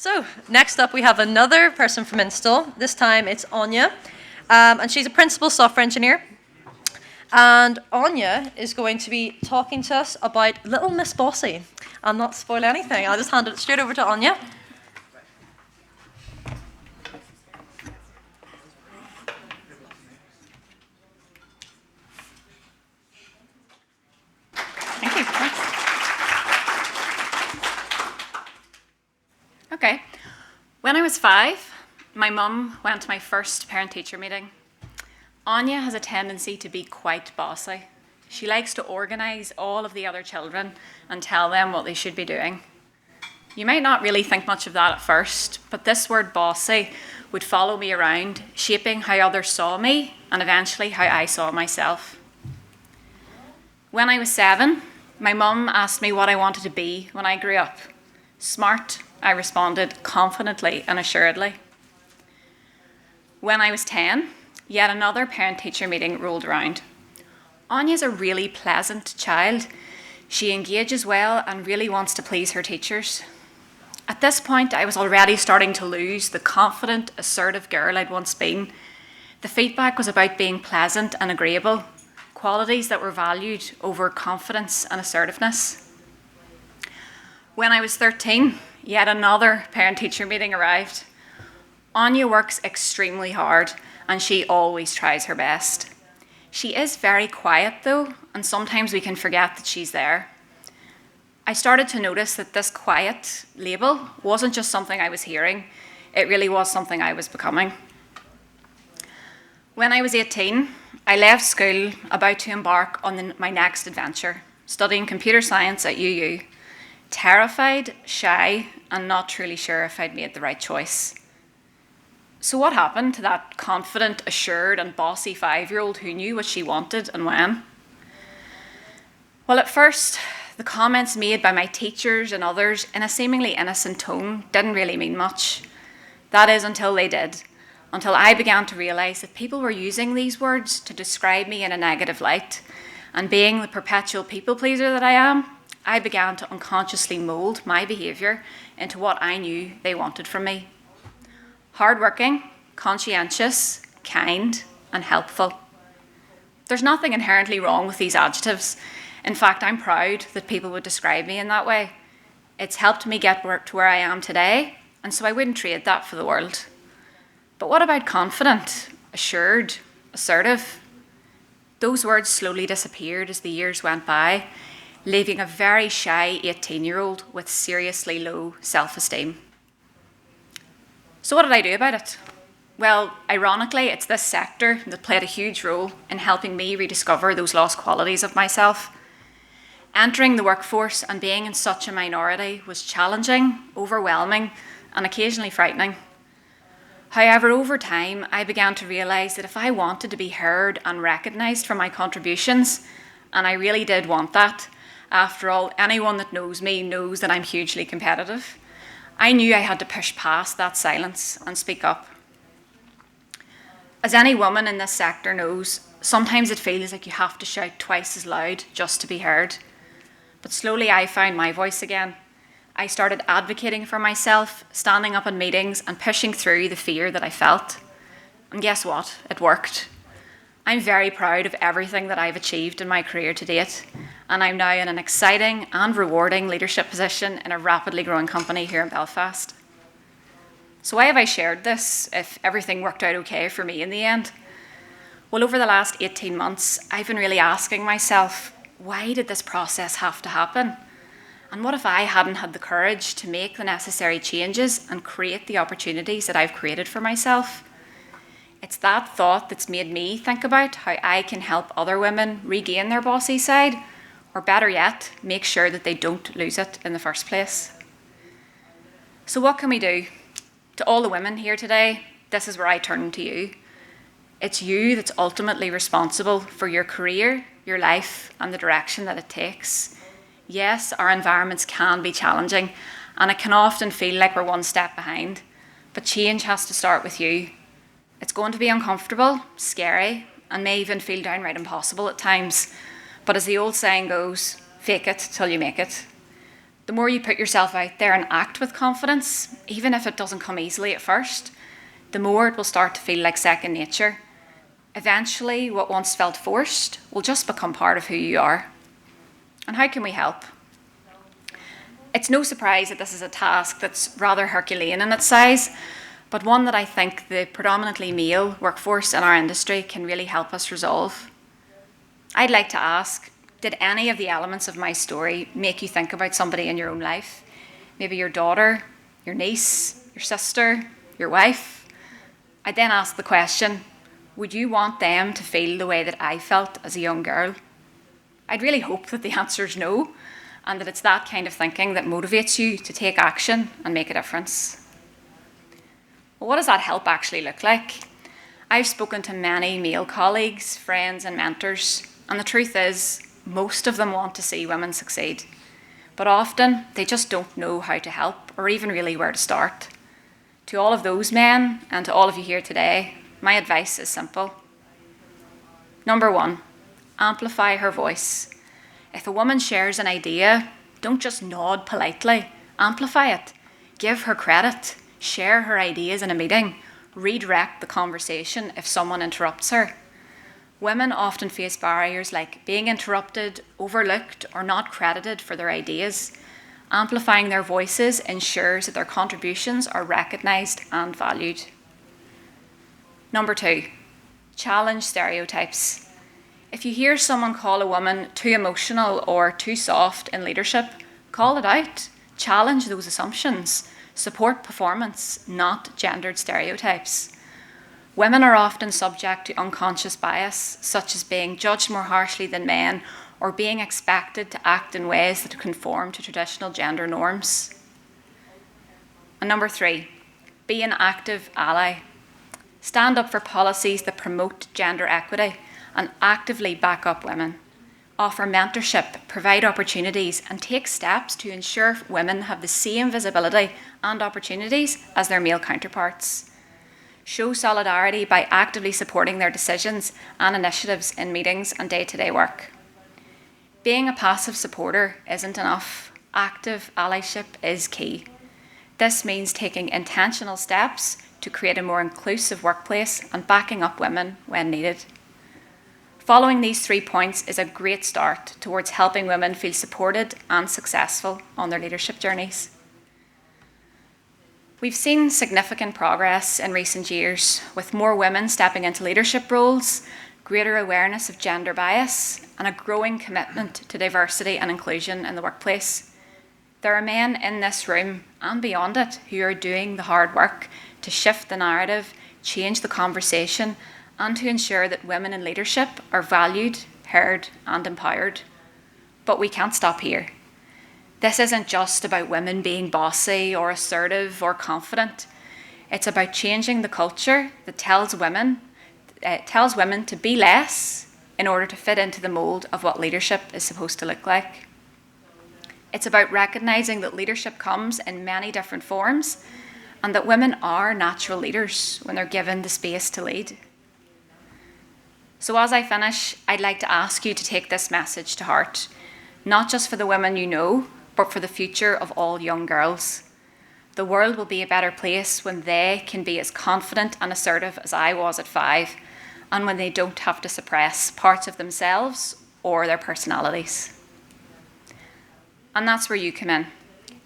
So, next up we have another person from Install. This time it's Áine, and she's a principal software engineer. And Áine is going to be talking to us about Little Miss Bossy. I'll not spoil anything, I'll just hand it straight over to Áine. Thank you. Thanks. Okay. When I was 5, my mum went to my first parent-teacher meeting. Áine has a tendency to be quite bossy. She likes to organise all of the other children and tell them what they should be doing. You might not really think much of that at first, but this word bossy would follow me around, shaping how others saw me and eventually how I saw myself. When I was 7, my mum asked me what I wanted to be when I grew up. Smart, I responded confidently and assuredly. When I was 10, yet another parent-teacher meeting rolled around. Áine's a really pleasant child. She engages well and really wants to please her teachers. At this point, I was already starting to lose the confident, assertive girl I'd once been. The feedback was about being pleasant and agreeable, qualities that were valued over confidence and assertiveness. When I was 13, yet another parent-teacher meeting arrived. Áine works extremely hard and she always tries her best. She is very quiet though, and sometimes we can forget that she's there. I started to notice that this quiet label wasn't just something I was hearing, it really was something I was becoming. When I was 18, I left school about to embark on my next adventure, studying computer science at UU. Terrified, shy, and not truly sure if I'd made the right choice. So what happened to that confident, assured, and bossy 5-year-old who knew what she wanted and when? Well, at first, the comments made by my teachers and others in a seemingly innocent tone didn't really mean much. That is, until they did. Until I began to realise that people were using these words to describe me in a negative light. And being the perpetual people pleaser that I am, I began to unconsciously mould my behaviour into what I knew they wanted from me. Hardworking, conscientious, kind, and helpful. There's nothing inherently wrong with these adjectives. In fact, I'm proud that people would describe me in that way. It's helped me get to where I am today, and so I wouldn't trade that for the world. But what about confident, assured, assertive? Those words slowly disappeared as the years went by, leaving a very shy 18-year-old with seriously low self-esteem. So what did I do about it? Well, ironically, it's this sector that played a huge role in helping me rediscover those lost qualities of myself. Entering the workforce and being in such a minority was challenging, overwhelming, and occasionally frightening. However, over time, I began to realise that if I wanted to be heard and recognised for my contributions, and I really did want that, after all, anyone that knows me knows that I'm hugely competitive, I knew I had to push past that silence and speak up. As any woman in this sector knows, sometimes it feels like you have to shout twice as loud just to be heard. But slowly I found my voice again. I started advocating for myself, standing up in meetings and pushing through the fear that I felt. And guess what? It worked. I'm very proud of everything that I've achieved in my career to date, and I'm now in an exciting and rewarding leadership position in a rapidly growing company here in Belfast. So why have I shared this if everything worked out okay for me in the end? Well, over the last 18 months, I've been really asking myself, why did this process have to happen? And what if I hadn't had the courage to make the necessary changes and create the opportunities that I've created for myself? It's that thought that's made me think about how I can help other women regain their bossy side, or better yet, make sure that they don't lose it in the first place. So what can we do? To all the women here today, this is where I turn to you. It's you that's ultimately responsible for your career, your life, and the direction that it takes. Yes, our environments can be challenging, and it can often feel like we're one step behind, but change has to start with you. It's going to be uncomfortable, scary, and may even feel downright impossible at times. But as the old saying goes, fake it till you make it. The more you put yourself out there and act with confidence, even if it doesn't come easily at first, the more it will start to feel like second nature. Eventually, what once felt forced will just become part of who you are. And how can we help? It's no surprise that this is a task that's rather Herculean in its size, but one that I think the predominantly male workforce in our industry can really help us resolve. I'd like to ask, did any of the elements of my story make you think about somebody in your own life? Maybe your daughter, your niece, your sister, your wife? I'd then ask the question, would you want them to feel the way that I felt as a young girl? I'd really hope that the answer is no, and that it's that kind of thinking that motivates you to take action and make a difference. Well, what does that help actually look like? I've spoken to many male colleagues, friends and mentors, and the truth is, most of them want to see women succeed, but often they just don't know how to help or even really where to start. To all of those men and to all of you here today, my advice is simple. Number 1, amplify her voice. If a woman shares an idea, don't just nod politely, amplify it. Give her credit, share her ideas in a meeting, redirect the conversation if someone interrupts her. Women often face barriers like being interrupted, overlooked, or not credited for their ideas. Amplifying their voices ensures that their contributions are recognised and valued. Number 2, challenge stereotypes. If you hear someone call a woman too emotional or too soft in leadership, call it out. Challenge those assumptions. Support performance, not gendered stereotypes. Women are often subject to unconscious bias, such as being judged more harshly than men or being expected to act in ways that conform to traditional gender norms. And number 3, be an active ally. Stand up for policies that promote gender equity and actively back up women. Offer mentorship, provide opportunities, and take steps to ensure women have the same visibility and opportunities as their male counterparts. Show solidarity by actively supporting their decisions and initiatives in meetings and day-to-day work. Being a passive supporter isn't enough. Active allyship is key. This means taking intentional steps to create a more inclusive workplace and backing up women when needed. Following these 3 points is a great start towards helping women feel supported and successful on their leadership journeys. We've seen significant progress in recent years, with more women stepping into leadership roles, greater awareness of gender bias, and a growing commitment to diversity and inclusion in the workplace. There are men in this room and beyond it who are doing the hard work to shift the narrative, change the conversation, and to ensure that women in leadership are valued, heard, and empowered. But we can't stop here. This isn't just about women being bossy or assertive or confident. It's about changing the culture that tells women to be less in order to fit into the mould of what leadership is supposed to look like. It's about recognising that leadership comes in many different forms and that women are natural leaders when they're given the space to lead. So as I finish, I'd like to ask you to take this message to heart, not just for the women you know, but for the future of all young girls. The world will be a better place when they can be as confident and assertive as I was at 5, and when they don't have to suppress parts of themselves or their personalities. And that's where you come in.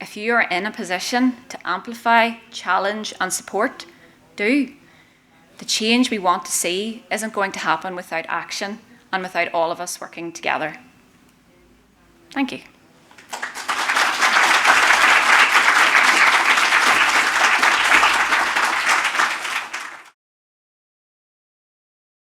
If you are in a position to amplify, challenge, and support, do. The change we want to see isn't going to happen without action and without all of us working together. Thank you.